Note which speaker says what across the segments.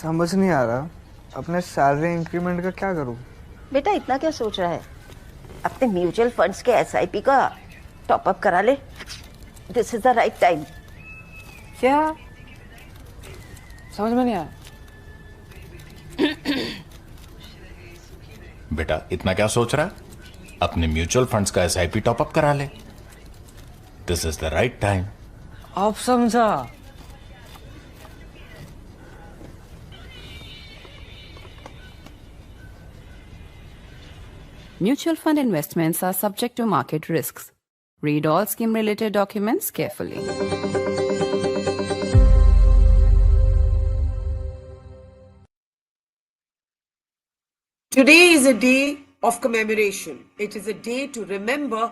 Speaker 1: समझ नहीं आ रहा अपने सैलरी इंक्रीमेंट का क्या करूं।
Speaker 2: बेटा इतना क्या सोच रहा है? अपने म्यूचुअल फंड्स के एसआईपी का टॉप अप करा ले। This is the right time.
Speaker 3: क्या समझ में नहीं आया?
Speaker 4: बेटा इतना क्या सोच रहा है? अपने म्यूचुअल फंड्स का एसआईपी टॉपअप करा ले। This is the right time.
Speaker 3: अब समझा।
Speaker 5: Mutual fund investments are subject to market risks. Read all scheme-related documents carefully.
Speaker 6: Today is a day of commemoration. It is a day to remember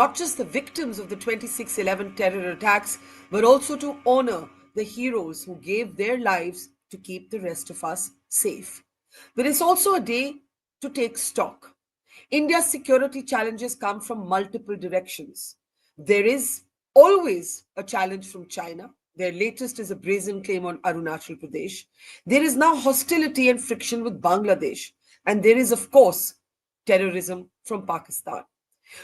Speaker 6: not just the victims of the 26/11 terror attacks, but also to honor the heroes who gave their lives to keep the rest of us safe. But it's also a day to take stock. India's security challenges come from multiple directions. There is always a challenge from China. Their latest is a brazen claim on Arunachal Pradesh. There is now hostility and friction with Bangladesh. And there is, of course, terrorism from Pakistan.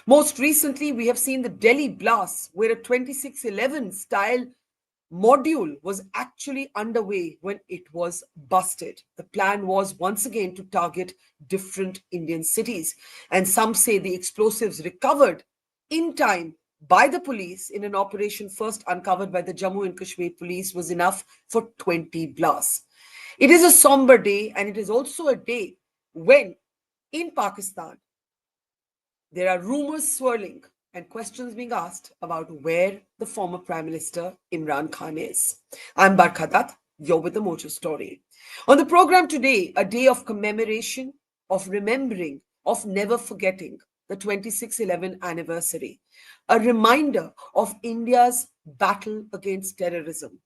Speaker 6: Most recently, we have seen the Delhi blasts, where a 26/11 style module was actually underway when it was busted. The plan was once again to target different Indian cities. And some say the explosives recovered in time by the police in an operation first uncovered by the Jammu and Kashmir police was enough for 20 blasts. It is a somber day, and it is also a day when in Pakistan there are rumors swirling and questions being asked about where the former Prime Minister Imran Khan is. I'm Barkha Dutt, you're with the Mojo story. On the program today, a day of commemoration, of remembering, of never forgetting the 26/11 anniversary, a reminder of India's battle against terrorism,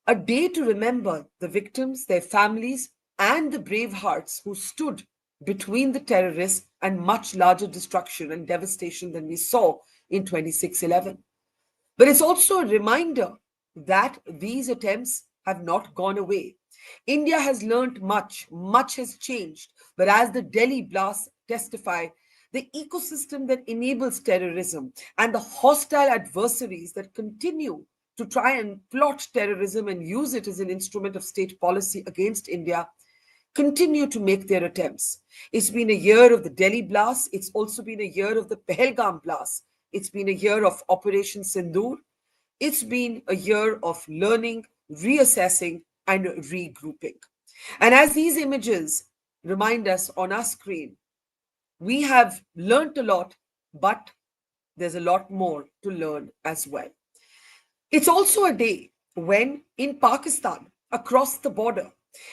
Speaker 6: a day to remember the victims, their families, and the brave hearts who stood between the terrorists and much larger destruction and devastation than we saw in 26/11. But it's also a reminder that these attempts have not gone away. India has learned much, much has changed. But as the Delhi blasts testify, the ecosystem that enables terrorism and the hostile adversaries that continue to try and plot terrorism and use it as an instrument of state policy against India continue to make their attempts. It's been a year of the Delhi blasts. It's also been a year of the Pahalgam blasts. It's been a year of Operation Sindoor. It's been a year of learning, reassessing, and regrouping. And as these images remind us on our screen, we have learnt a lot, but there's a lot more to learn as well. It's also a day when in Pakistan, across the border,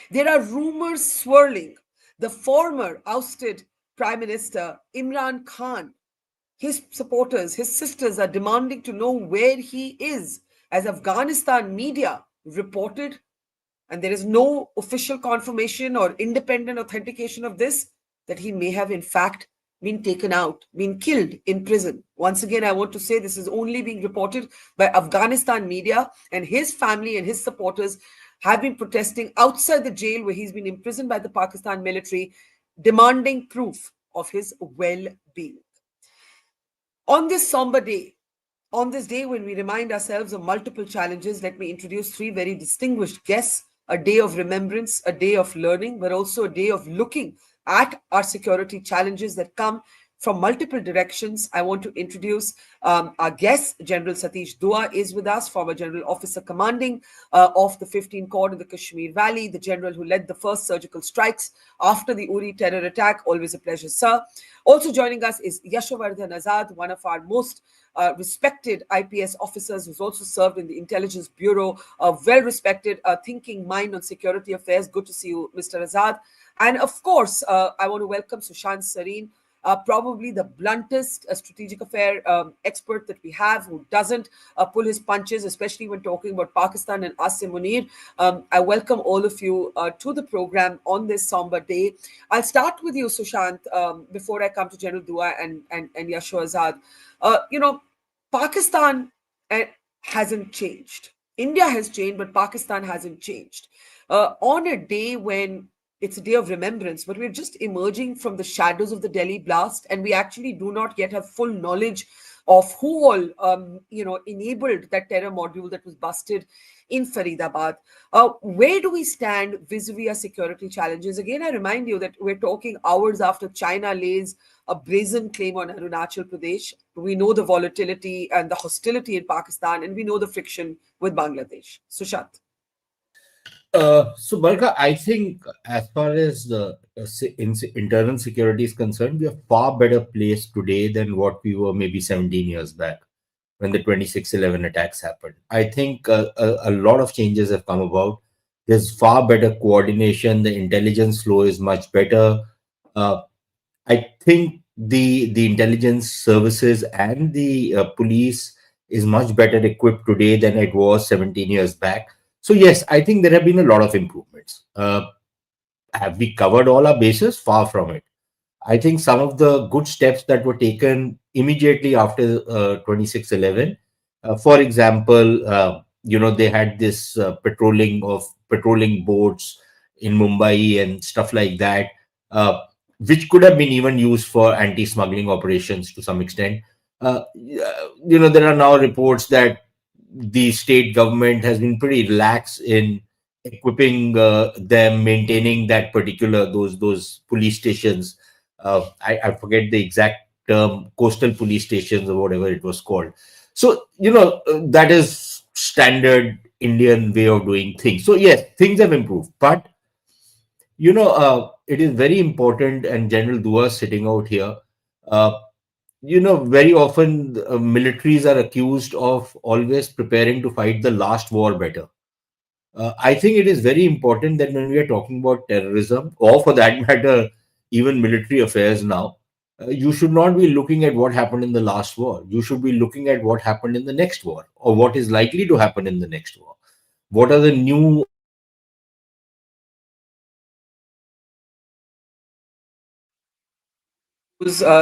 Speaker 6: there are rumors swirling. The former ousted Prime Minister Imran Khan, his supporters, his sisters are demanding to know where he is, as Afghanistan media reported, and there is no official confirmation or independent authentication of this, that he may have in fact been taken out, been killed in prison. Once again, I want to say this is only being reported by Afghanistan media, and his family and his supporters have been protesting outside the jail where he's been imprisoned by the Pakistan military, demanding proof of his well-being. On this somber day, on this day when we remind ourselves of multiple challenges, let me introduce three very distinguished guests. A day of remembrance, a day of learning, but also a day of looking at our security challenges that come from multiple directions. I want to introduce our guest. General Satish Dua is with us, former General Officer Commanding of the 15 Corps in the Kashmir Valley, the general who led the first surgical strikes after the Uri terror attack. Always a pleasure, sir. Also joining us is Yashovardhan Azad, one of our most respected IPS officers who's also served in the Intelligence Bureau, a well-respected thinking mind on security affairs. Good to see you, Mr. Azad. And of course, I want to welcome Sushant Sareen, probably the bluntest strategic affair expert that we have, who doesn't pull his punches, especially when talking about Pakistan, and Asim Munir. I welcome all of you to the program on this somber day. I'll start with you, Sushant, before I come to General Dua and Yasho Azad. Pakistan hasn't changed. India has changed, but Pakistan hasn't changed. on a day when it's a day of remembrance, but we're just emerging from the shadows of the Delhi blast, and we actually do not yet have full knowledge of who all, enabled that terror module that was busted in Faridabad. Where do we stand vis-a-vis our security challenges? Again, I remind you that we're talking hours after China lays a brazen claim on Arunachal Pradesh. We know the volatility and the hostility in Pakistan, and we know the friction with Bangladesh. Sushant.
Speaker 7: So, Barkha, I think as far as the internal security is concerned, we are far better placed today than what we were maybe 17 years back when the 26/11 attacks happened. I think a lot of changes have come about. There's far better coordination. The intelligence flow is much better. Uh, I think the intelligence services and the police is much better equipped today than it was 17 years back. So yes, I think there have been a lot of improvements. Have we covered all our bases? Far from it. I think some of the good steps that were taken immediately after 26/11, for example, they had this patrolling boats in Mumbai and stuff like that, uh, which could have been even used for anti-smuggling operations to some extent. There are now reports that the state government has been pretty lax in equipping them, maintaining that particular those police stations. I forget the exact term, coastal police stations or whatever it was called. So, that is standard Indian way of doing things. So, yes, things have improved. But, it is very important, and General Dua sitting out here, uh, very often militaries are accused of always preparing to fight the last war better. I think it is very important that when we are talking about terrorism, or for that matter, even military affairs now, you should not be looking at what happened in the last war. You should be looking at what happened in the next war, or what is likely to happen in the next war. What are the new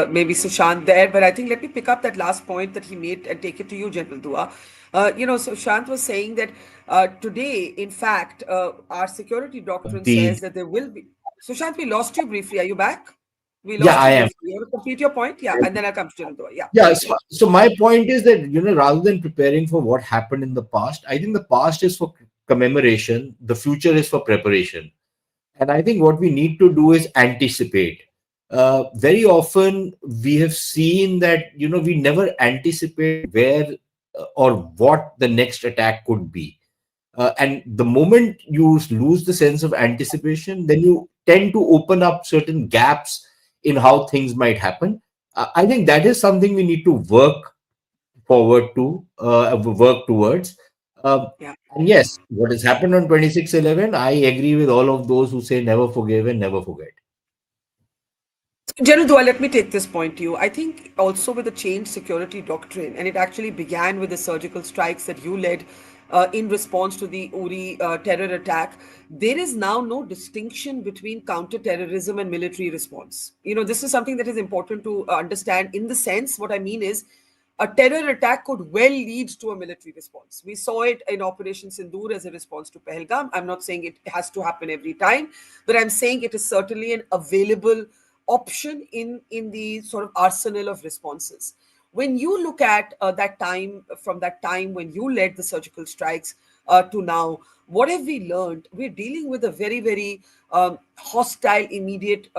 Speaker 6: Maybe Sushant there, but I think let me pick up that last point that he made and take it to you, General Dua. Sushant was saying that today, in fact, our security doctrine
Speaker 7: the
Speaker 6: says that there will be. Sushant, we lost you briefly. Are you back? We
Speaker 7: yeah,
Speaker 6: lost
Speaker 7: I
Speaker 6: you
Speaker 7: am.
Speaker 6: briefly. You want to complete your point? Yeah, and then I'll come to General Dua. Yeah.
Speaker 7: Yeah, so my point is that, rather than preparing for what happened in the past, I think the past is for commemoration, the future is for preparation. And I think what we need to do is anticipate. Very often we have seen that, we never anticipate where or what the next attack could be. And the moment you lose the sense of anticipation, then you tend to open up certain gaps in how things might happen. I think that is something we need to work towards. Um,
Speaker 6: Yeah.
Speaker 7: and yes, what has happened on 26/11, I agree with all of those who say never forgive and never forget.
Speaker 6: General Dua, let me take this point to you. I think also with the changed security doctrine, and it actually began with the surgical strikes that you led in response to the Uri terror attack, there is now no distinction between counter-terrorism and military response. This is something that is important to understand in the sense, what I mean is, a terror attack could well lead to a military response. We saw it in Operation Sindoor as a response to Pahalgam. I'm not saying it has to happen every time, but I'm saying it is certainly an available option in the sort of arsenal of responses. When you look at that time, from that time when you led the surgical strikes to now, what have we learned? We're dealing with a very, very hostile, immediate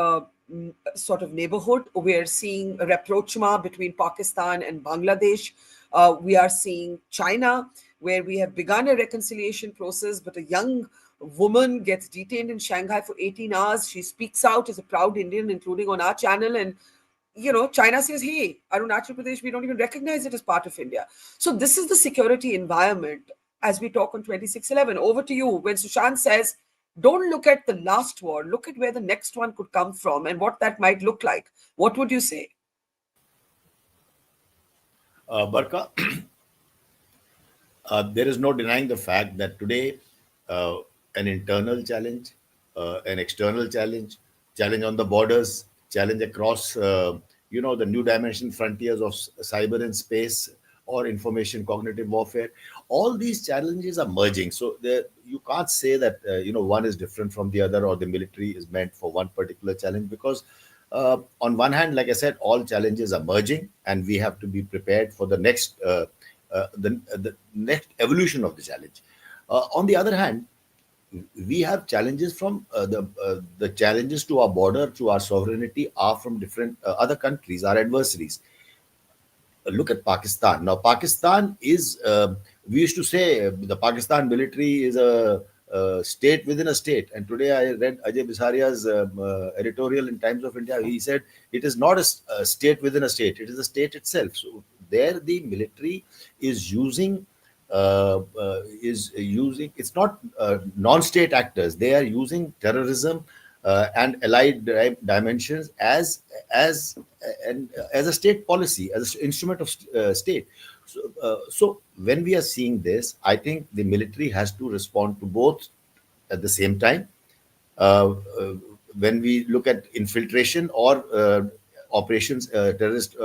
Speaker 6: sort of neighborhood. We're seeing a rapprochement between Pakistan and Bangladesh. We are seeing China, where we have begun a reconciliation process, but a young woman gets detained in Shanghai for 18 hours. She speaks out as a proud Indian, including on our channel. And, China says, hey, Arunachal Pradesh, we don't even recognize it as part of India. So this is the security environment as we talk on 26/11. Over to you. When Sushant says, don't look at the last war, look at where the next one could come from and what that might look like. What would you say?
Speaker 8: Barkha, there is no denying the fact that today uh, an internal challenge, an external challenge on the borders, challenge across, the new dimension frontiers of cyber and space or information cognitive warfare. All these challenges are merging. So you can't say that one is different from the other, or the military is meant for one particular challenge, because on one hand, like I said, all challenges are merging, and we have to be prepared for the the next evolution of the challenge. On the other hand, we have challenges from the challenges to our border, to our sovereignty, are from different other countries, our adversaries. Look at Pakistan. Now, Pakistan is, we used to say the Pakistan military is a state within a state. And today I read Ajay Bisaria's editorial in Times of India. He said it is not a state within a state, it is a state itself. So there the military is using, it's not non-state actors. They are using terrorism and allied dimensions as a state policy, as an instrument of state. So when we are seeing this, I think the military has to respond to both at the same time. When we look at infiltration or operations, terrorist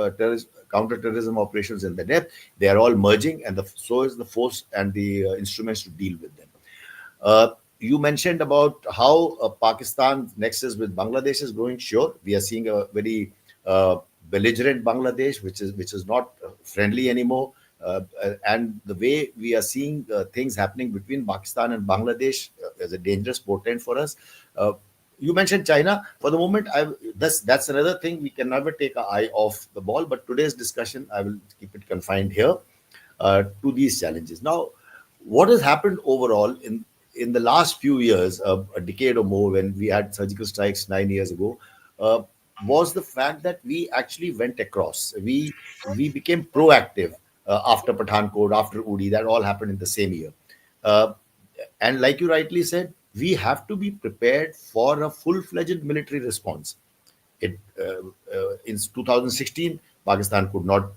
Speaker 8: counter-terrorism operations in the depth, they are all merging, and so is the force and the instruments to deal with them. You mentioned about how Pakistan's nexus with Bangladesh is growing. Sure, we are seeing a very belligerent Bangladesh, which is not friendly anymore. And the way we are seeing things happening between Pakistan and Bangladesh is a dangerous portent for us. You mentioned China. For the moment, that's another thing. We can never take our eye off the ball. But today's discussion, I will keep it confined here to these challenges. Now, what has happened overall in the last few years, a decade or more, when we had surgical strikes 9 years ago, was the fact that we actually went across. We became proactive after Pathankot, after Uri. That all happened in the same year. And like you rightly said, we have to be prepared for a full-fledged military response. In 2016, Pakistan could not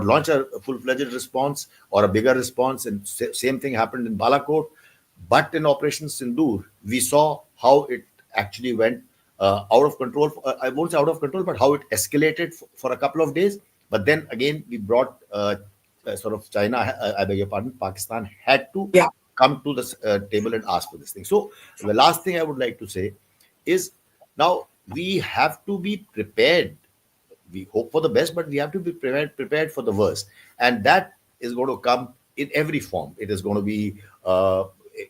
Speaker 8: launch a full-fledged response or a bigger response, and same thing happened in Balakot. But in Operation Sindoor, we saw how it actually went out of control. I won't say out of control, but how it escalated for a couple of days. But then again, we brought sort of China, I beg your pardon, Pakistan had to come to the table and ask for this thing. So the last thing I would like to say is, now we have to be prepared. We hope for the best, but we have to be prepared for the worst. And that is going to come in every form. It is going to be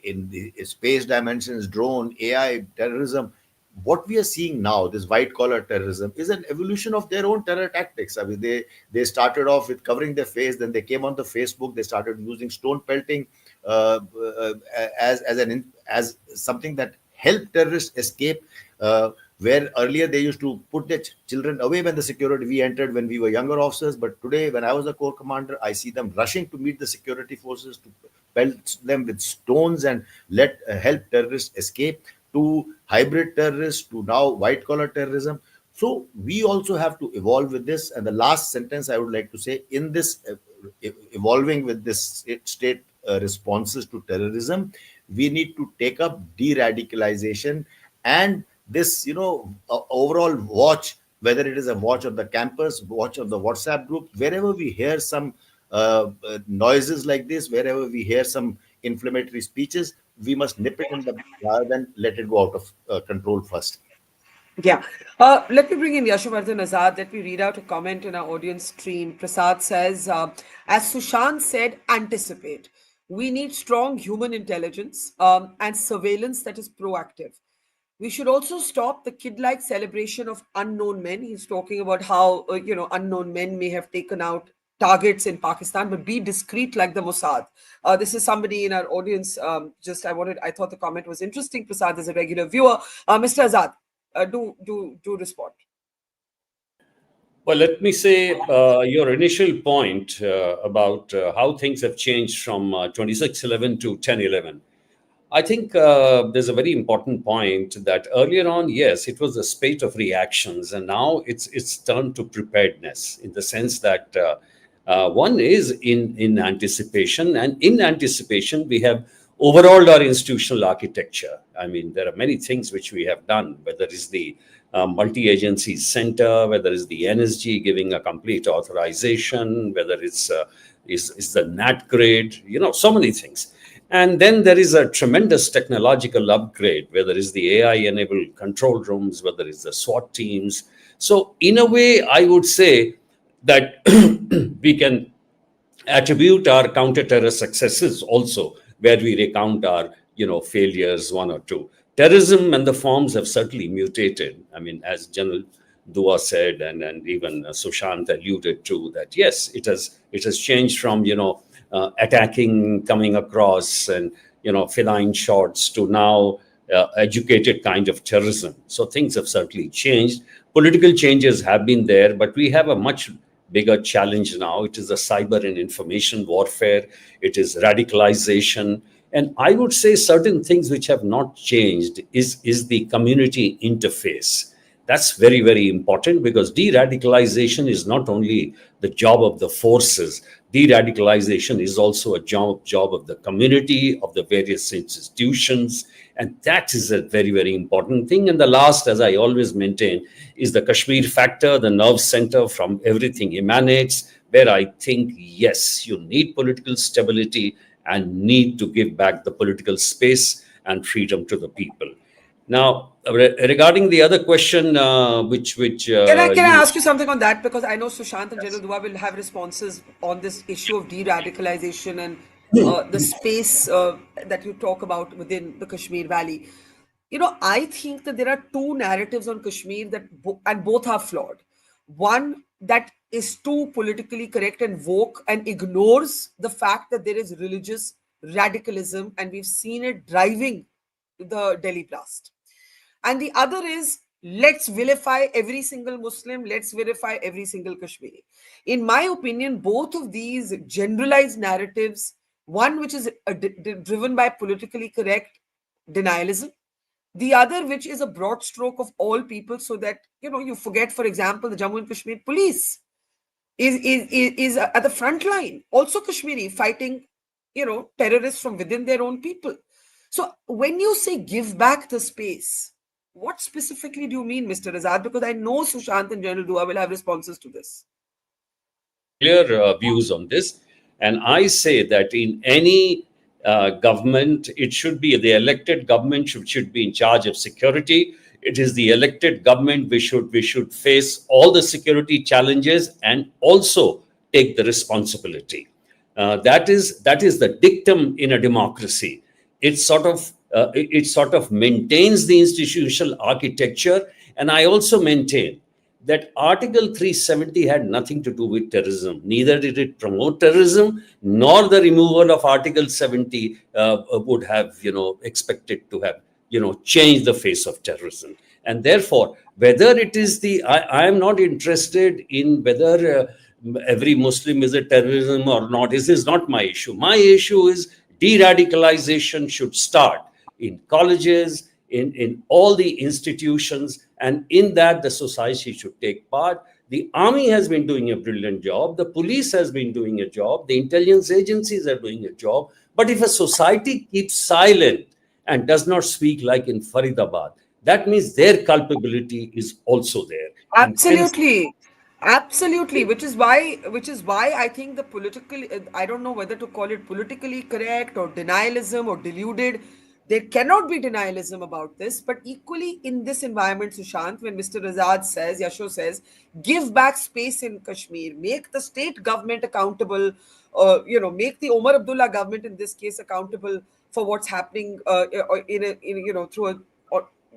Speaker 8: in the space dimensions, drone, AI, terrorism. What we are seeing now, this white collar terrorism, is an evolution of their own terror tactics. I mean, they started off with covering their face, then they came on the Facebook, they started using stone pelting as something that helped terrorists escape. Where earlier they used to put their children away when the security we entered when we were younger officers, but today when I was a corps commander, I see them rushing to meet the security forces, to pelt them with stones and help terrorists escape, to hybrid terrorists, to now white collar terrorism. So we also have to evolve with this. And the last sentence I would like to say, in this evolving with this state responses to terrorism, we need to take up de-radicalization and this, overall watch, whether it is a watch on the campus, watch on the WhatsApp group, wherever we hear some noises like this, wherever we hear some inflammatory speeches, we must nip it in the bud rather than let it go out of control first.
Speaker 6: Yeah. Let me bring in Yashovardhan Azad. Let me read out a comment in our audience stream. Prasad says, as Sushant said, anticipate. We need strong human intelligence and surveillance that is proactive. We should also stop the kid-like celebration of unknown men. He's talking about how, unknown men may have taken out targets in Pakistan, but be discreet like the Mossad. This is somebody in our audience. I thought the comment was interesting. Prasad is a regular viewer. Mr. Azad, do respond.
Speaker 9: Well, let me say your initial point about how things have changed from 26/11 to 10/11. I think there's a very important point that earlier on, yes, it was a spate of reactions, and now it's turned to preparedness, in the sense that one is in anticipation, and in anticipation we have overhauled our institutional architecture. I mean, there are many things which we have done, whether it's the multi-agency center, whether it's the NSG giving a complete authorization, whether it's is the NAT grade, so many things. And then there is a tremendous technological upgrade, whether it's the AI-enabled control rooms, whether it's the SWAT teams. So in a way, I would say that we can attribute our counter-terror successes also, where we recount our failures, one or two. Terrorism and the forms have certainly mutated. I mean, as General Dua said, and even Sushant alluded to that. Yes, it has changed from attacking, coming across, and feline shots to now educated kind of terrorism. So things have certainly changed. Political changes have been there, but we have a much bigger challenge now. It is the cyber and information warfare. It is radicalization. And I would say certain things which have not changed is the community interface. That's very, very important, because de-radicalization is not only the job of the forces. De-radicalization is also a job of the community, of the various institutions. And that is a very, very important thing. And the last, as I always maintain, is the Kashmir factor, the nerve center from everything emanates, where I think, yes, you need political stability and need to give back the political space and freedom to the people. Now, regarding the other question, which
Speaker 6: can I ask you something on that? Because I know Sushant and General Dua will have responses on this issue of de-radicalization and the space that you talk about within the Kashmir Valley. I think that there are two narratives on Kashmir and both are flawed. One that is too politically correct and woke and ignores the fact that there is religious radicalism, and we've seen it driving the Delhi blast. And the other is, let's vilify every single Muslim, let's vilify every single Kashmiri. In my opinion, both of these generalized narratives, one which is driven by politically correct denialism, the other which is a broad stroke of all people, so that you forget, for example, the Jammu and Kashmir police is at the front line, also Kashmiri, fighting terrorists from within their own people. So when you say give back the space, what specifically do you mean, Mr. Azad? Because I know Sushant and General Dua will have responses to this.
Speaker 9: Clear views on this. And I say that in any government, it should be the elected government should be in charge of security. It is the elected government we should face all the security challenges and also take the responsibility. That is the dictum in a democracy. It sort of maintains the institutional architecture. And I also maintain that Article 370 had nothing to do with terrorism. Neither did it promote terrorism, nor the removal of Article 70 would have, expected to have, changed the face of terrorism. And therefore, whether it is I am not interested in whether every Muslim is a terrorism or not. This is not my issue. My issue is de-radicalization should start in colleges, in all the institutions, and in that the society should take part. The army has been doing a brilliant job. The police has been doing a job. The intelligence agencies are doing a job. But if a society keeps silent and does not speak, like in Faridabad, that means their culpability is also there.
Speaker 6: Absolutely. Absolutely, which is why I think the political, I don't know whether to call it politically correct or denialism or deluded. There cannot be denialism about this, but equally in this environment, Sushant, when Mr. Azad says, Yasho says, give back space in Kashmir, make the state government accountable, make the Omar Abdullah government in this case accountable for what's happening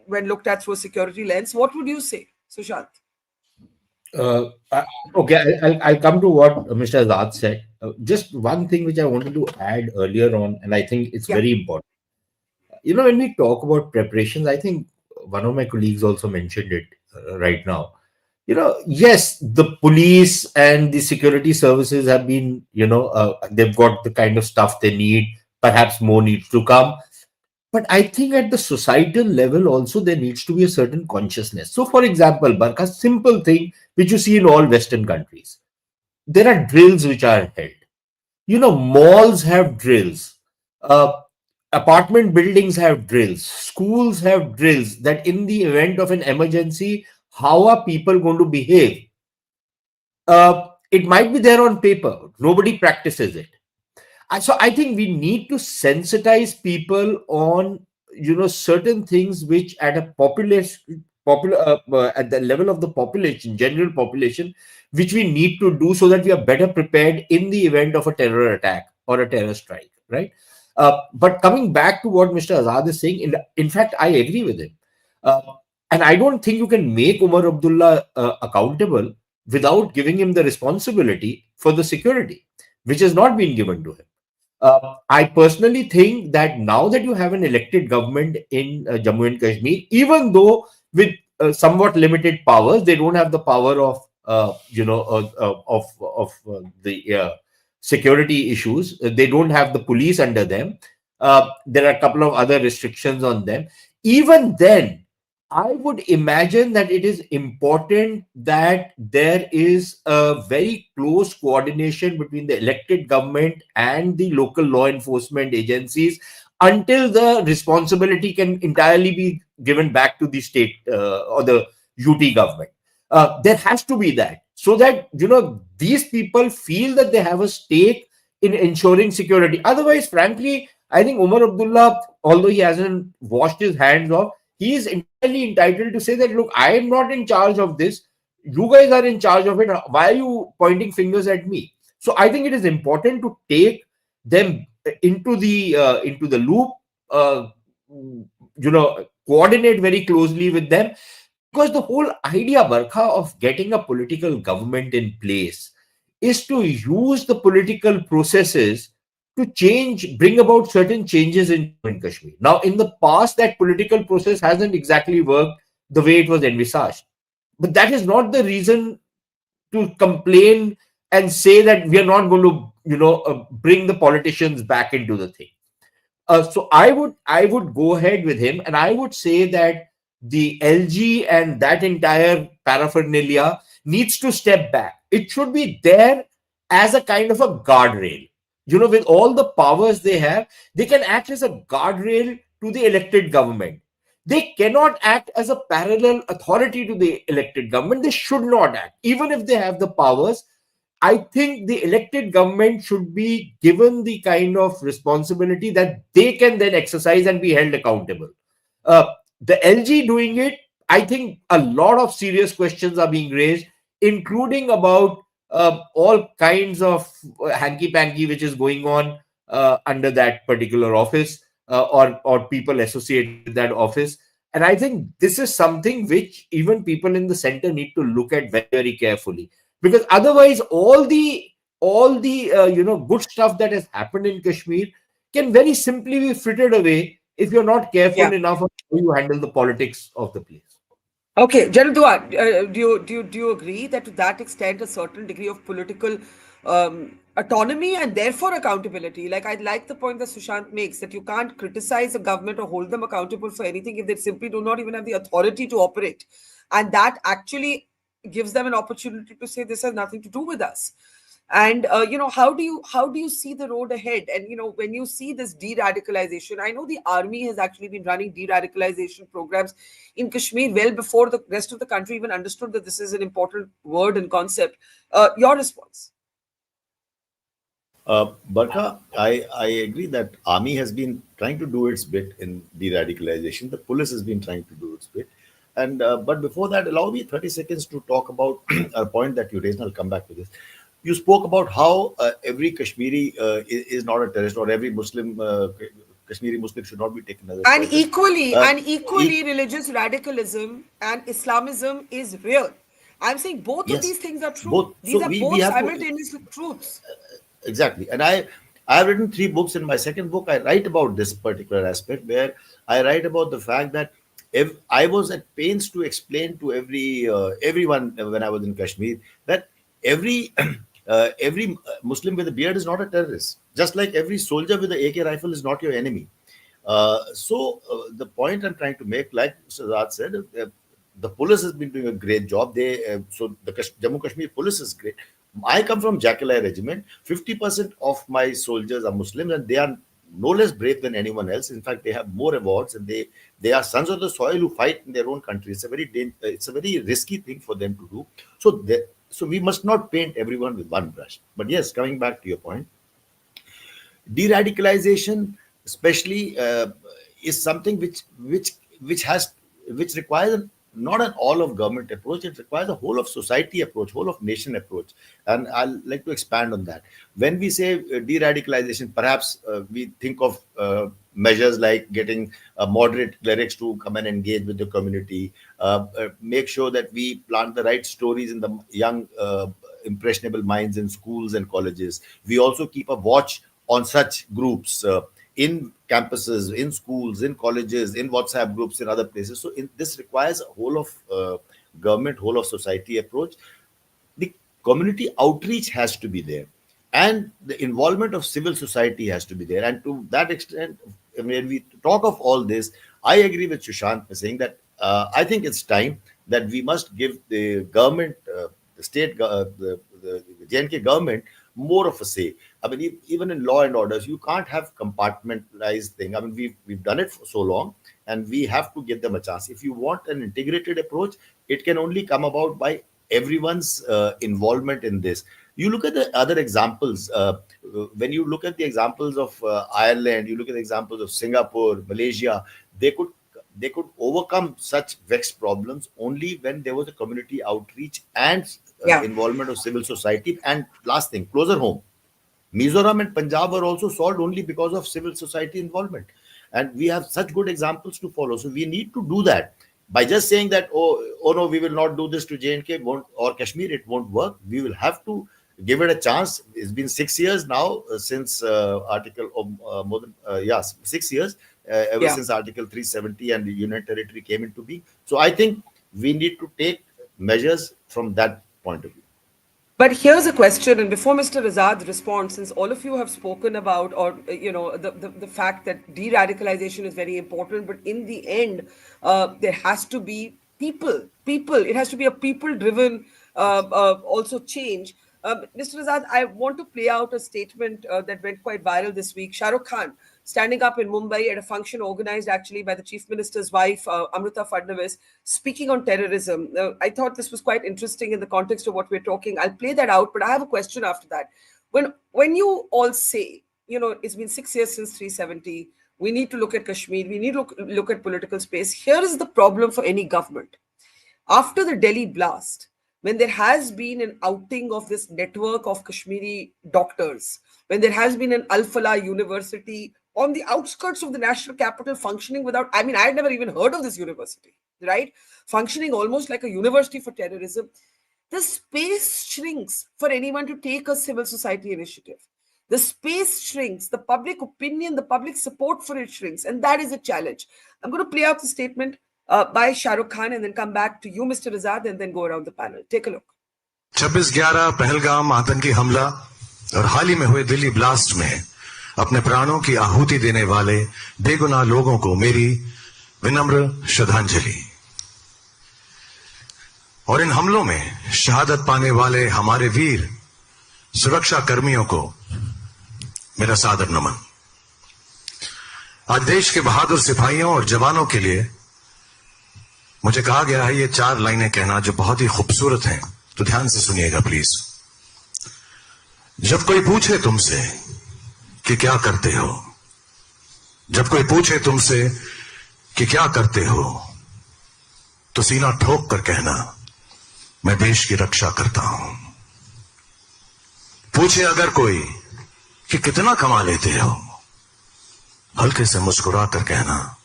Speaker 6: when looked at through a security lens. What would you say, Sushant?
Speaker 7: Okay, I'll come to what Mr. Azad said. Just one thing which I wanted to add earlier on, and I think it's very important. When we talk about preparations, I think one of my colleagues also mentioned it right now. Yes, the police and the security services have been, they've got the kind of stuff they need. Perhaps more needs to come. But I think at the societal level also there needs to be a certain consciousness. So, for example, Barkha, simple thing which you see in all Western countries. There are drills which are held. Malls have drills. apartment buildings have drills, schools have drills, that in the event of an emergency, how are people going to behave? It might be there on paper, nobody practices it. So I think we need to sensitize people on, certain things which at a at the level of the population, general population, which we need to do so that we are better prepared in the event of a terror attack or a terror strike, right? But coming back to what Mr. Azad is saying, in fact, I agree with him. Uh, and I don't think you can make Umar Abdullah accountable without giving him the responsibility for the security, which has not been given to him. I personally think that now that you have an elected government in Jammu and Kashmir, even though with somewhat limited powers, they don't have the power of the security issues. They don't have the police under them. There are a couple of other restrictions on them. Even then, I would imagine that it is important that there is a very close coordination between the elected government and the local law enforcement agencies until the responsibility can entirely be given back to the state or the UT government. There has to be that, so that these people feel that they have a stake in ensuring security. Otherwise, frankly, I think Umar Abdullah, although he hasn't washed his hands off, he is entirely entitled to say that, look, I am not in charge of this. You guys are in charge of it. Why are you pointing fingers at me? So I think it is important to take them into the loop, coordinate very closely with them, because the whole idea, Barkha, of getting a political government in place is to use the political processes to bring about certain changes in Kashmir. Now, in the past, that political process hasn't exactly worked the way it was envisaged. But that is not the reason to complain and say that we are not going to, bring the politicians back into the thing. So I would go ahead with him, and I would say that the LG and that entire paraphernalia needs to step back. It should be there as a kind of a guardrail. With all the powers they have, they can act as a guardrail to the elected government. They cannot act as a parallel authority to the elected government. They should not act. Even if they have the powers, I think the elected government should be given the kind of responsibility that they can then exercise and be held accountable. The LG doing it, I think a lot of serious questions are being raised, including about all kinds of hanky-panky which is going on under that particular office or people associated with that office. And I think this is something which even people in the center need to look at very, very carefully, because otherwise all the good stuff that has happened in Kashmir can very simply be frittered away if you're not careful enough of how you handle the politics of the place.
Speaker 6: Okay, General Dua, do you agree that to that extent a certain degree of political autonomy and therefore accountability? Like, I like the point that Sushant makes, that you can't criticize a government or hold them accountable for anything if they simply do not even have the authority to operate, and that actually gives them an opportunity to say this has nothing to do with us. And how do you see the road ahead? And when you see this de-radicalization, I know the army has actually been running de-radicalization programs in Kashmir well before the rest of the country even understood that this is an important word and concept. Your response?
Speaker 8: Barkha, I agree that army has been trying to do its bit in de-radicalization. The police has been trying to do its bit. And but before that, allow me 30 seconds to talk about a point that you raised, and I'll come back to this. You spoke about how every Kashmiri is not a terrorist, or every Muslim Kashmiri Muslim should not be taken as a
Speaker 6: and
Speaker 8: terrorist.
Speaker 6: Equally, religious radicalism and Islamism is real. I'm saying both of these things are true. These are both simultaneous truths.
Speaker 8: Exactly. And I have written 3 books. In my second book, I write about this particular aspect, where I write about the fact that if I was at pains to explain to everyone when I was in Kashmir that every Muslim with a beard is not a terrorist, just like every soldier with an AK rifle is not your enemy. The point I'm trying to make, like Siddharth said, the police has been doing a great job. The Jammu Kashmir police is great. I come from Jackal Regiment. 50% of my soldiers are Muslims, and they are no less brave than anyone else. In fact, they have more awards, and they are sons of the soil who fight in their own country. It's a very risky thing for them to do. So we must not paint everyone with one brush. But yes, coming back to your point, de-radicalization, especially, is something which requires not an all of government approach. It requires a whole of society approach, whole of nation approach, and I'll like to expand on that. When we say de-radicalization, perhaps we think of measures like getting moderate clerics to come and engage with the community, make sure that we plant the right stories in the young impressionable minds in schools and colleges. We also keep a watch on such groups in campuses, in schools, in colleges, in WhatsApp groups, in other places. So this requires a whole of government, whole of society approach. The community outreach has to be there, and the involvement of civil society has to be there. And to that extent, when we talk of all this, I agree with Sushant by saying that I think it's time that we must give the government, the state, the J&K government more of a say. I mean, even in law and orders, you can't have compartmentalized thing. I mean, we've done it for so long, and we have to give them a chance. If you want an integrated approach, it can only come about by everyone's involvement in this. You look at the other examples. When you look at the examples of Ireland, you look at the examples of Singapore, Malaysia, they could overcome such vexed problems only when there was a community outreach and involvement of civil society. And last thing, closer home, Mizoram and Punjab were also solved only because of civil society involvement. And we have such good examples to follow. So we need to do that. By just saying that, oh no, we will not do this to J&K or Kashmir, it won't work. We will have to give it a chance. It's been 6 years now since Article 6 years since Article 370 and the Union Territory came into being. So I think we need to take measures from that point of view.
Speaker 6: But here's a question, and before Mr. Azad responds, since all of you have spoken about, or the fact that de-radicalization is very important, but in the end, there has to be people. It has to be a people-driven also change. Mr. Azad, I want to play out a statement that went quite viral this week. Shah Rukh Khan standing up in Mumbai at a function organized actually by the Chief Minister's wife, Amrita Fadnavis, speaking on terrorism. I thought this was quite interesting in the context of what we're talking. I'll play that out, but I have a question after that. When you all say, it's been 6 years since 370, we need to look at Kashmir, we need to look at political space. Here is the problem for any government. After the Delhi blast, when there has been an outing of this network of Kashmiri doctors, when there has been an Al-Falah University on the outskirts of the national capital functioning without, I had never even heard of this university, right? Functioning almost like a university for terrorism. The space shrinks for anyone to take a civil society initiative. The space shrinks, the public opinion, the public support for it shrinks, and that is a challenge. I'm going to play out the statement by Shah Rukh Khan and then come back to you, Mr. Azad, and then go around the panel. Take a look.
Speaker 10: 26/11 Pahalgam आतंकी हमला और हाल ही में हुए Delhi blast में अपने प्राणों की आहुति देने वाले बेगुनाह लोगों को मेरी विनम्र श्रद्धांजलि। और इन हमलों में शहादत पाने वाले हमारे वीर सुरक्षा कर्मियों को मेरा सादर नमन। आज देश के बहादुर सिपाहियों और जवानों के लिए मुझे कहा गया है ये 4 लाइनें कहना जो बहुत ही खूबसूरत हैं, तो ध्यान से सुनिएगा प्लीज। जब कोई पूछे तुमसे कि क्या करते हो, जब कोई पूछे तुमसे कि क्या करते हो, तो सीना ठोक कर कहना मैं देश की रक्षा करता हूं। पूछे अगर कोई कि कितना कमा लेते हो, हल्के से मुस्कुरा कर कहना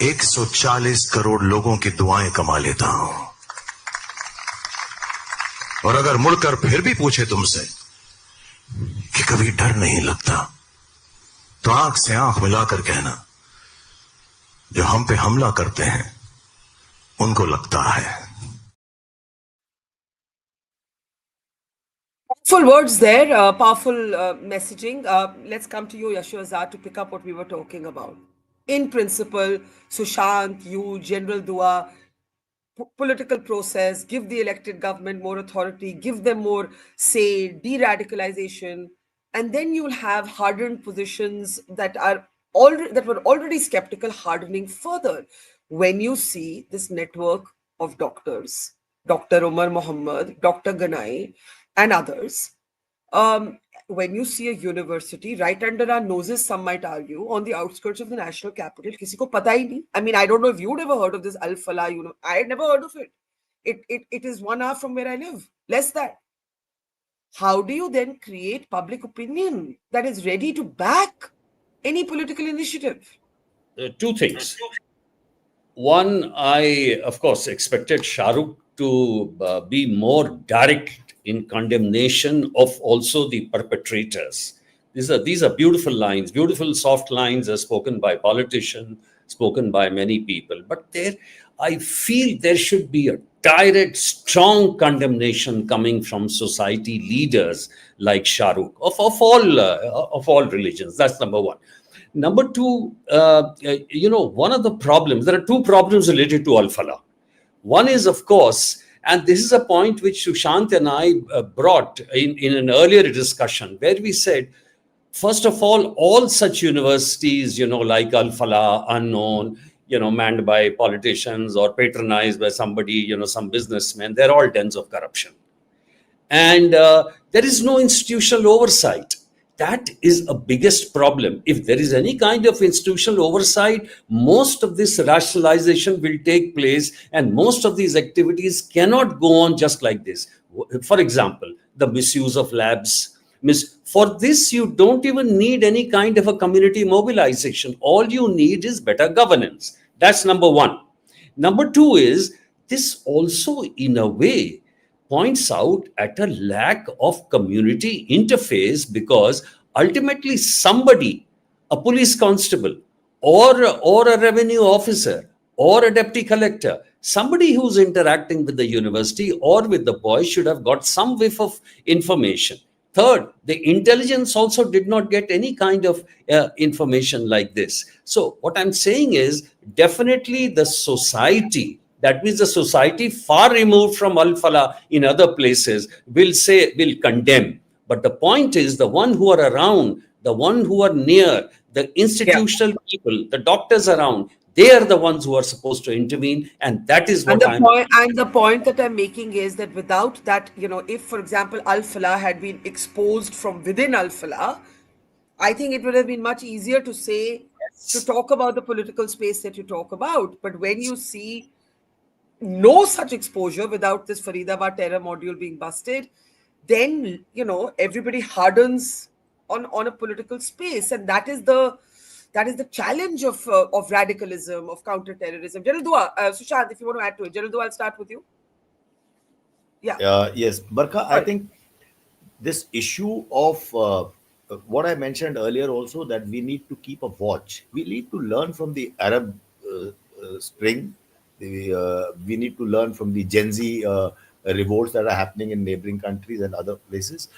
Speaker 10: 140 करोड़ लोगों की दुआएं कमा लेता हूं। और अगर मुड़कर फिर भी पूछे तुमसे कि कभी डर नहीं लगता, तो आंख से आंख मिलाकर कहना जो हम पे हमला करते हैं उनको लगता है।
Speaker 6: Powerful words there, powerful messaging. Let's come to you, Yashu Azad, to pick up what we were talking about. In principle, Sushant, you, General Dua, political process, give the elected government more authority, give them more say, de-radicalization, and then you'll have hardened positions that were already skeptical hardening further when you see this network of doctors, Dr. Umar Muhammad, Dr. Ganai, and others. When you see a university right under our noses, some might argue, on the outskirts of the national capital, kisi ko pata hi nahi. I mean, I don't know if you'd ever heard of this Al Falah. I had never heard of it. It is 1 hour from where I live, less that. How do you then create public opinion that is ready to back any political initiative?
Speaker 9: Two things. One, I, of course, expected Shah Rukh to be more direct in condemnation of also the perpetrators. These are beautiful lines, beautiful soft lines are spoken by politicians, spoken by many people. But there, I feel there should be a direct, strong condemnation coming from society leaders like Shah Rukh of all religions. That's number one. Number two, one of the problems, there are two problems related to Al Falah. One is, of course, and this is a point which Sushant and I brought in an earlier discussion, where we said, first of all such universities, like Al Falah, unknown, manned by politicians or patronized by somebody, some businessmen, they're all dens of corruption. And there is no institutional oversight. That is a biggest problem. If there is any kind of institutional oversight, most of this rationalization will take place and most of these activities cannot go on just like this. For example, the misuse of labs. For this, you don't even need any kind of a community mobilization. All you need is better governance. That's number one. Number two is, this also in a way points out at a lack of community interface, because ultimately somebody, a police constable or a revenue officer or a deputy collector, somebody who's interacting with the university or with the boys should have got some whiff of information. Third, the intelligence also did not get any kind of information like this. So what I'm saying is, definitely the society, that means the society far removed from Al Falah in other places, will condemn. But the point is, the one who are around, the one who are near, the institutional people, the doctors around, they are the ones who are supposed to intervene. And that is what
Speaker 6: the point that I'm making is that without that, if, for example, Al Falah had been exposed from within Al Falah, I think it would have been much easier to say, to talk about the political space that you talk about. But when you see no such exposure without this Faridabad terror module being busted, then everybody hardens on a political space, and that is the challenge of radicalism, of counter-terrorism. General Dua, Sushant, if you want to add to it. General Dua, I'll start with you. Yeah.
Speaker 8: Yes, Barkha, I think this issue of what I mentioned earlier also, that we need to keep a watch. We need to learn from the Arab Spring. We need to learn from the Gen Z revolts that are happening in neighboring countries and other places.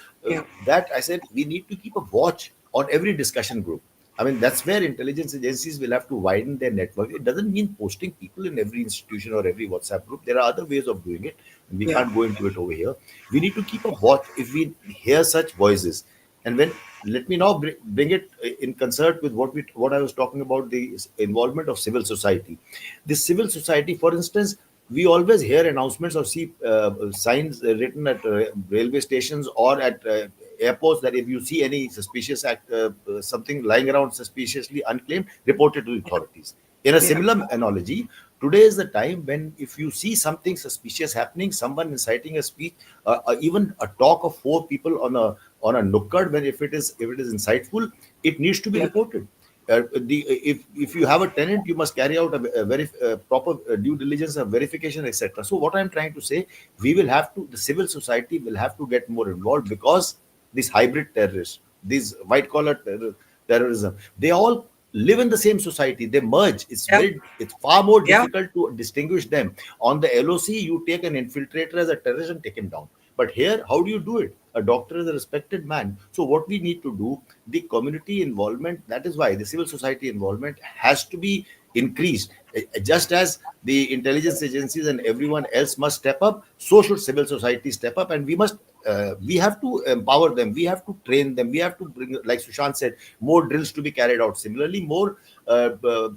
Speaker 8: That I said, we need to keep a watch on every discussion group. I mean, that's where intelligence agencies will have to widen their network. It doesn't mean posting people in every institution or every WhatsApp group. There are other ways of doing it, and we can't go into it over here. We need to keep a watch if we hear such voices. And let me now bring it in concert with what I was talking about, the involvement of civil society. This civil society, for instance, we always hear announcements or see signs written at railway stations or at airports that if you see any suspicious act, something lying around suspiciously unclaimed, report it to the authorities. In a similar analogy, today is the time when if you see something suspicious happening, someone inciting a speech, even a talk of 4 people on a nukkad, when if it is insightful, it needs to be reported. If you have a tenant, you must carry out a very proper due diligence, a verification, etc. So what I'm trying to say, the civil society will have to get more involved, because these hybrid terrorists, these white collar terrorism, they all live in the same society. They merge. It's far more difficult to distinguish them. On the LOC, you take an infiltrator as a terrorist and take him down. But here, how do you do it? A doctor is a respected man. So what we need to do, the community involvement, that is why the civil society involvement has to be increased. Just as the intelligence agencies and everyone else must step up, so should civil society step up. And we must we have to empower them, we have to train them, we have to bring, like Sushant said, more drills to be carried out. Similarly, more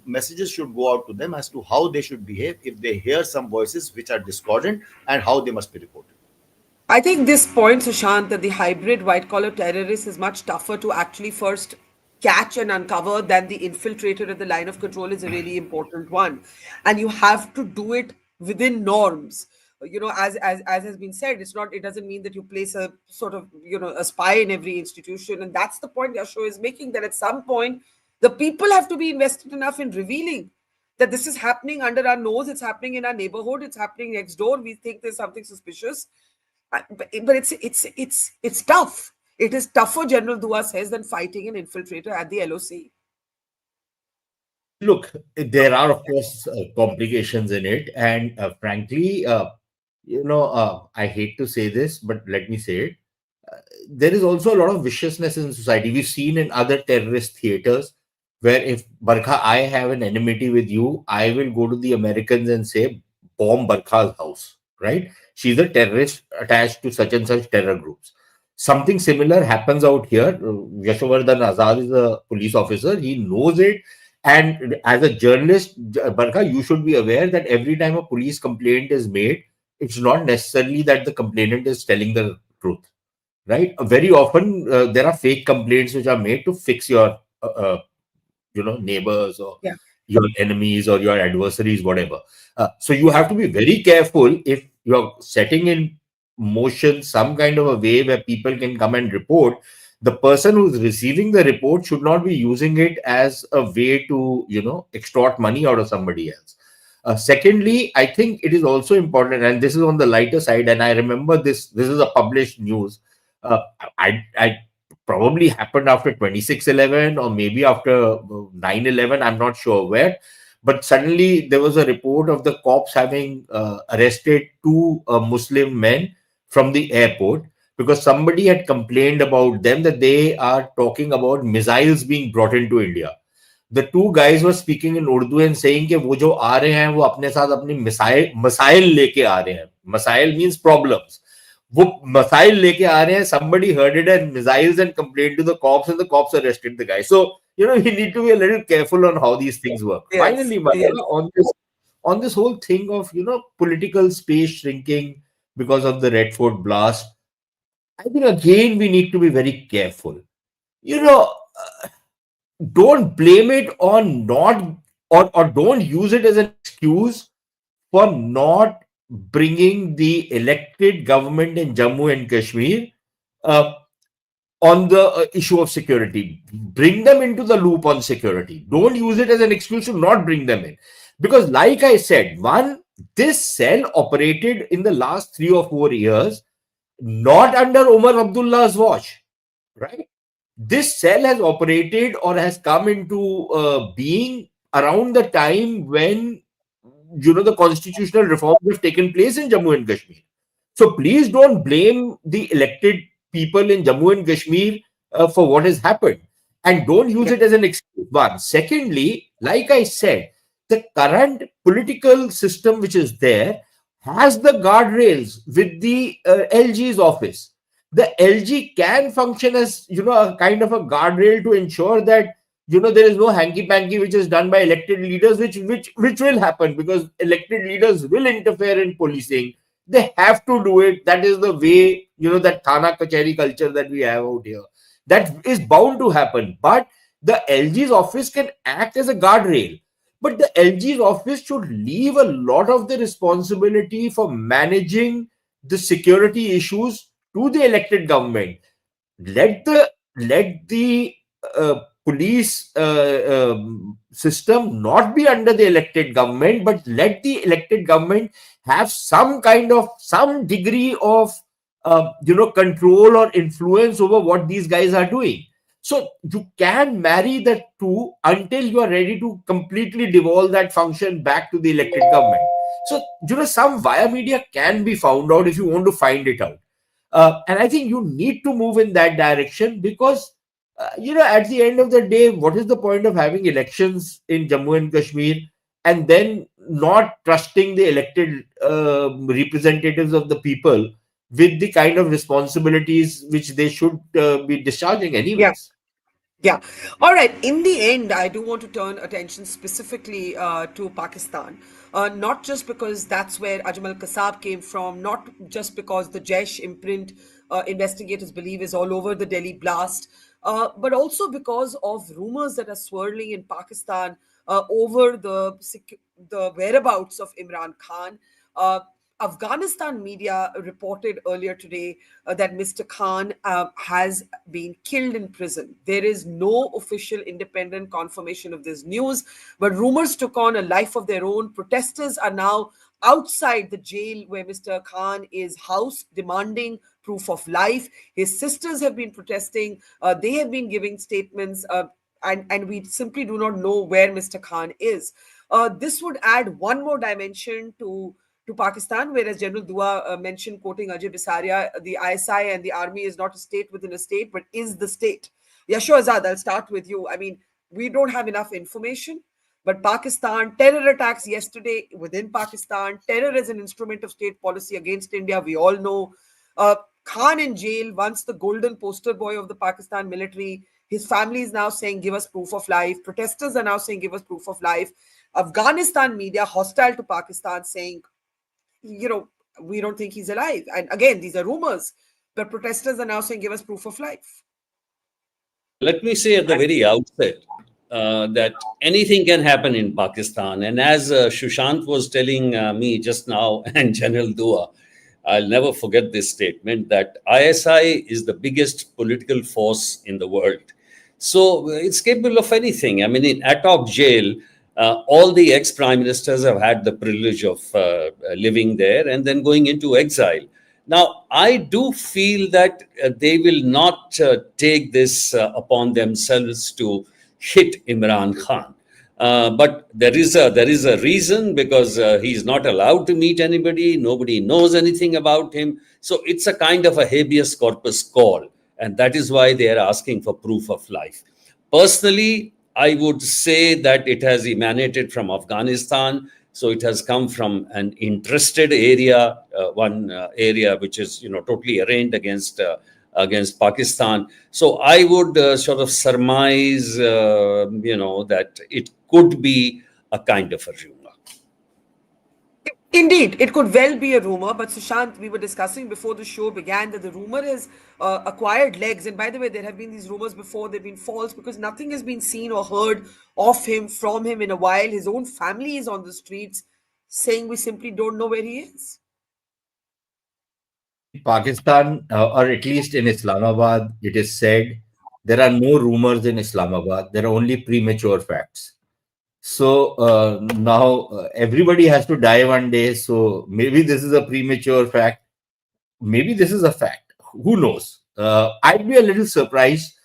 Speaker 8: messages should go out to them as to how they should behave if they hear some voices which are discordant, and how they must be reported.
Speaker 6: I think this point, Sushant, that the hybrid white collar terrorist is much tougher to actually first catch and uncover than the infiltrator at the line of control is a really important one. And you have to do it within norms. You know, as has been said, it's not, it doesn't mean that you place a sort of, you know, a spy in every institution. And that's the point Yasho is making, that at some point, the people have to be invested enough in revealing that this is happening under our nose, it's happening in our neighborhood, it's happening next door. We think there's something suspicious. But it's tough. It is tougher, General Dua says, than fighting an infiltrator at the LOC.
Speaker 7: Look, there are, of course, complications in it. And frankly, I hate to say this, but let me say it. There is also a lot of viciousness in society. We've seen in other terrorist theaters where if Barkha, I have an enmity with you, I will go to the Americans and say, bomb Barkha's house, right? She's a terrorist attached to such and such terror groups. Something similar happens out here. Yashovardhan Azad is a police officer. He knows it. And as a journalist, Barkha, you should be aware that every time a police complaint is made, it's not necessarily that the complainant is telling the truth, right? Very often, there are fake complaints which are made to fix your, neighbors or your enemies or your adversaries, whatever. So you have to be very careful if you're setting in motion some kind of a way where people can come and report. The person who's receiving the report should not be using it as a way to, extort money out of somebody else. Secondly, I think it is also important, and this is on the lighter side, and I remember this is a published news. I probably happened after 26/11 or maybe after 9/11, I'm not sure where. But suddenly there was a report of the cops having arrested two Muslim men from the airport because somebody had complained about them that they are talking about missiles being brought into India. The two guys were speaking in Urdu and saying कि वो जो आ रहे हैं वो अपने साथ अपनी missile लेके आ रहे हैं. Missile means problems. वो मिसाइल लेके आ रहे हैं. Somebody heard it as missiles and complained to the cops, and the cops arrested the guy. So you need to be a little careful on how these things work. Yes. Finally, on this whole thing of political space shrinking because of the Red Fort blast, I think again we need to be very careful. Don't blame it on not or don't use it as an excuse for not bringing the elected government in Jammu and Kashmir on the issue of security. Bring them into the loop on security. Don't use it as an excuse to not bring them in. Because like I said, this cell operated in the last 3 or 4 years, not under Omar Abdullah's watch, right? This cell has operated or has come into being around the time when, the constitutional reforms have taken place in Jammu and Kashmir. So please don't blame the elected people in Jammu and Kashmir for what has happened. And don't use it as an excuse. One. Secondly, like I said, the current political system which is there has the guardrails with the LG's office. The LG can function as, a kind of a guardrail to ensure that, there is no hanky-panky which is done by elected leaders, which will happen because elected leaders will interfere in policing. They have to do it. That is the way, that Thana Kacheri culture that we have out here. That is bound to happen. But the LG's office can act as a guardrail. But the LG's office should leave a lot of the responsibility for managing the security issues to the elected government. Let the police system not be under the elected government, but let the elected government have some degree of control or influence over what these guys are doing. So you can marry the two until you are ready to completely devolve that function back to the elected government. So some via media can be found out if you want to find it out. And I think you need to move in that direction because, at the end of the day, what is the point of having elections in Jammu and Kashmir and then not trusting the elected representatives of the people with the kind of responsibilities which they should be discharging anyways.
Speaker 6: Yeah. All right. In the end, I do want to turn attention specifically to Pakistan. Not just because that's where Ajmal Kasab came from, not just because the Jaish imprint investigators believe is all over the Delhi blast, but also because of rumors that are swirling in Pakistan over the whereabouts of Imran Khan. Uh, Afghanistan media reported earlier today that Mr. Khan has been killed in prison. There is no official independent confirmation of this news, but rumors took on a life of their own. Protesters are now outside the jail where Mr. Khan is housed, demanding proof of life. His sisters have been protesting. They have been giving statements, and we simply do not know where Mr. Khan is. This would add one more dimension to Pakistan, whereas General Dua mentioned, quoting Ajay Bisaria, the ISI and the army is not a state within a state, but is the state. Yasho Azad, I'll start with you. I mean, we don't have enough information, but Pakistan, terror attacks yesterday within Pakistan, terror as an instrument of state policy against India, we all know. Khan in jail, once the golden poster boy of the Pakistan military. His family is now saying, give us proof of life. Protesters are now saying, give us proof of life. Afghanistan media, hostile to Pakistan, saying, we don't think he's alive. And again, these are rumors, but protesters are now saying, give us proof of life.
Speaker 9: Let me say at the very outset that anything can happen in Pakistan. And as Shushant was telling me just now, and General Dua, I'll never forget this statement, that ISI is the biggest political force in the world. So it's capable of anything. I mean, in Atop jail, all the ex-prime ministers have had the privilege of living there and then going into exile. Now, I do feel that they will not take this upon themselves to hit Imran Khan. But there is a reason, because he's not allowed to meet anybody. Nobody knows anything about him. So it's a kind of a habeas corpus call. And that is why they are asking for proof of life. Personally, I would say that it has emanated from Afghanistan. So it has come from an interested area, one area which is, totally arraigned against Pakistan. So I would sort of surmise, that it could be a kind of a rumor.
Speaker 6: Indeed, it could well be a rumor, but Sushant, we were discussing before the show began that the rumor has acquired legs. And by the way, there have been these rumors before, they've been false because nothing has been seen or heard of him, from him in a while. His own family is on the streets saying we simply don't know where he is.
Speaker 7: Pakistan, or at least in Islamabad, it is said there are no rumors in Islamabad. There are only premature facts. So now everybody has to die one day. So maybe this is a premature fact. Maybe this is a fact. Who knows? I'd be a little surprised.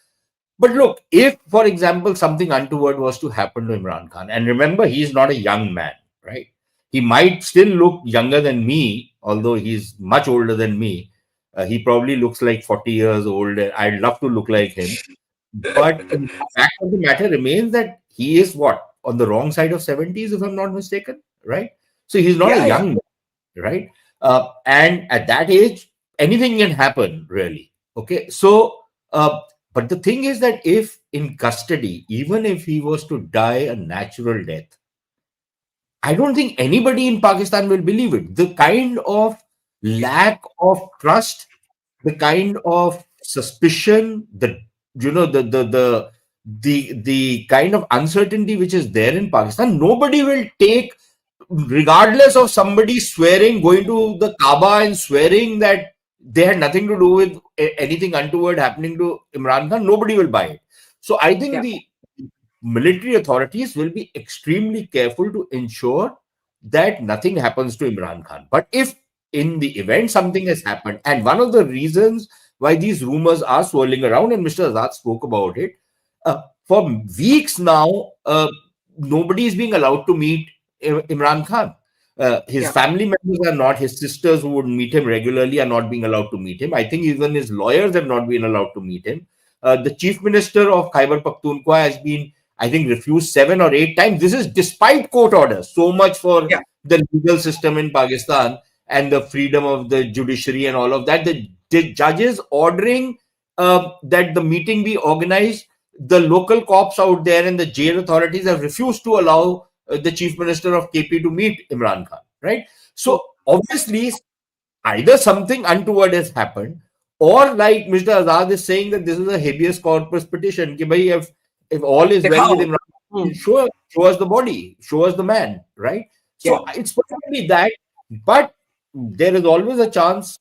Speaker 7: But look, if, for example, something untoward was to happen to Imran Khan, and remember, he's not a young man, right? He might still look younger than me, although he's much older than me. He probably looks like 40 years old. I'd love to look like him. But the fact of the matter remains that he is what? On the wrong side of 70s, if I'm not mistaken, right? So he's not a young man, right? And at that age, anything can happen, really. Okay. So, but the thing is that if in custody, even if he was to die a natural death, I don't think anybody in Pakistan will believe it. The kind of lack of trust, the kind of suspicion, the kind of uncertainty which is there in Pakistan, nobody will take, regardless of somebody swearing, going to the Kaaba and swearing that they had nothing to do with anything untoward happening to Imran Khan, nobody will buy it. So I think the military authorities will be extremely careful to ensure that nothing happens to Imran Khan. But if in the event something has happened, and one of the reasons why these rumors are swirling around, and Mr. Azad spoke about it, for weeks now, nobody is being allowed to meet Imran Khan. His family members are not, his sisters who would meet him regularly are not being allowed to meet him. I think even his lawyers have not been allowed to meet him. The chief minister of Khyber Pakhtunkhwa has been, I think, refused 7 or 8 times. This is despite court orders. So much for the legal system in Pakistan. and the freedom of the judiciary and all of that. The judges ordering that the meeting be organized. The local cops out there and the jail authorities have refused to allow the chief minister of KP to meet Imran Khan, right? So obviously, either something untoward has happened, or like Mr. Azad is saying, that this is a habeas corpus petition. Ki bhai, if all is well with Imran, show us the body, show us the man, right? So it's probably that, but there is always a chance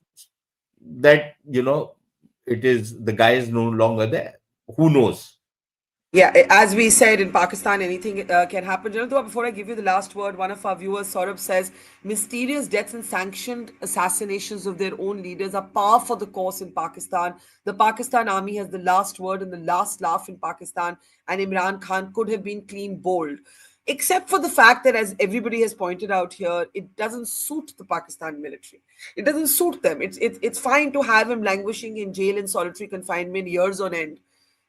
Speaker 7: that, it is the guy is no longer there. Who knows?
Speaker 6: Yeah, as we said, in Pakistan, anything can happen. Dua, before I give you the last word, one of our viewers, Saurabh, says mysterious deaths and sanctioned assassinations of their own leaders are par for the course in Pakistan. The Pakistan army has the last word and the last laugh in Pakistan, and Imran Khan could have been clean bowled. Except for the fact that, as everybody has pointed out here, it doesn't suit the Pakistan military. It doesn't suit them. It's fine to have him languishing in jail in solitary confinement years on end.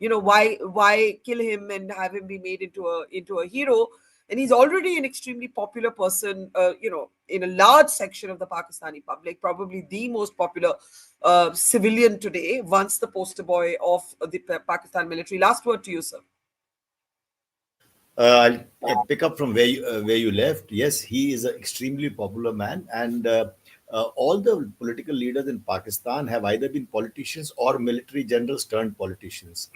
Speaker 6: Why kill him and have him be made into a hero? And he's already an extremely popular person, in a large section of the Pakistani public, probably the most popular civilian today, once the poster boy of the Pakistan military. Last word to you, sir.
Speaker 8: I'll pick up from where you left. Yes, he is an extremely popular man, and all the political leaders in Pakistan have either been politicians or military generals turned politicians.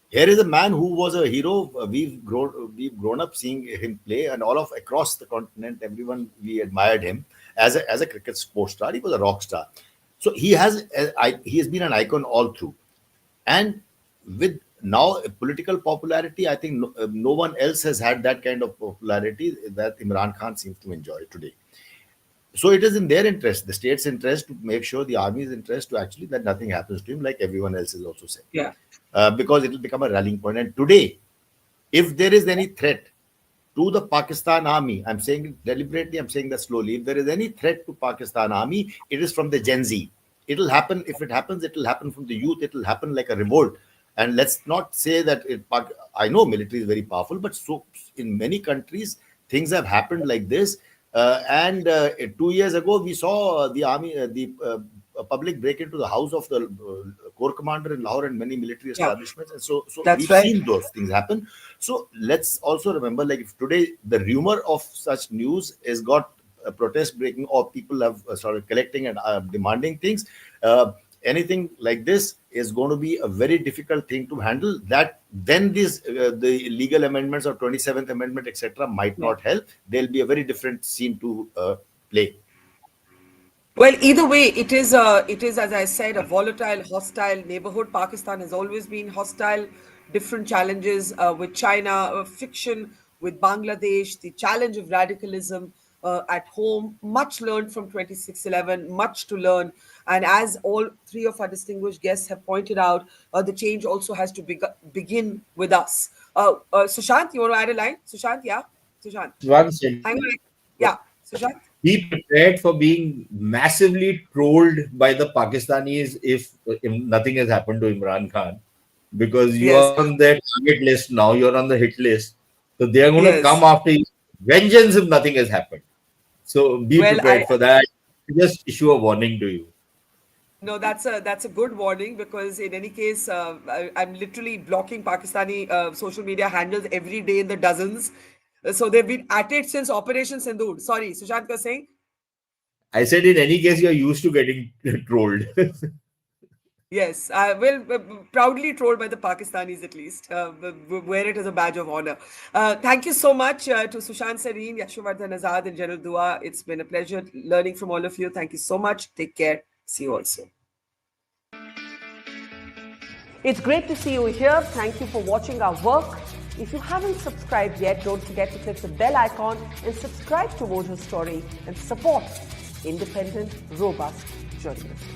Speaker 8: Here is a man who was a hero. We've grown up seeing him play, and all across the continent, everyone, we admired him as a cricket sports star. He was a rock star. So he has been an icon all through, and with now political popularity, I think no one else has had that kind of popularity that Imran Khan seems to enjoy today. So it is in their interest, the state's interest, to make sure, the army's interest, to actually that nothing happens to him, like everyone else is also saying.
Speaker 6: Yeah.
Speaker 8: Because it will become a rallying point. And today, if there is any threat to the Pakistan army, I'm saying it deliberately, I'm saying that slowly, if there is any threat to Pakistan army, it is from the Gen Z. It'll happen. If it happens, it will happen from the youth. It will happen like a revolt. And let's not say that I know military is very powerful, but so in many countries, things have happened like this. 2 years ago, we saw the army, the public break into the house of the corps commander in Lahore and many military establishments. And so we've seen those things happen. So let's also remember, like, if today the rumor of such news has got a protest breaking, or people have started collecting and demanding things, anything like this is going to be a very difficult thing to handle. That then the legal amendments or 27th Amendment, etc., might not help. There'll be a very different scene to play.
Speaker 6: Well, either way, it is, as I said, a volatile, hostile neighborhood. Pakistan has always been hostile. Different challenges with China, fiction with Bangladesh, the challenge of radicalism at home. Much learned from 26/11, much to learn. And as all three of our distinguished guests have pointed out, the change also has to begin with us. Sushant, you want to add a line? Sushant, yeah? Sushant.
Speaker 7: One second.
Speaker 6: Hang on. Yeah, Sushant.
Speaker 7: Be prepared for being massively trolled by the Pakistanis if nothing has happened to Imran Khan, because you are on their target list now, you're on the hit list. So they are going to come after you. Vengeance if nothing has happened. So be prepared for that. Just issue a warning to you.
Speaker 6: No, that's a good warning, because in any case, I'm literally blocking Pakistani social media handles every day in the dozens. So they've been at it since Operation Sindoor. Sorry, Sushant was saying?
Speaker 7: I said in any case, you're used to getting trolled.
Speaker 6: Yes, proudly trolled by the Pakistanis at least. Wear it as a badge of honor. Thank you so much to Sushant Sareen, Yashwardhan Azad, and General Dua. It's been a pleasure learning from all of you. Thank you so much. Take care. See you all soon. It's great to see you here. Thank you for watching our work. If you haven't subscribed yet, don't forget to click the bell icon and subscribe to Mojo Story and support independent, robust journalism.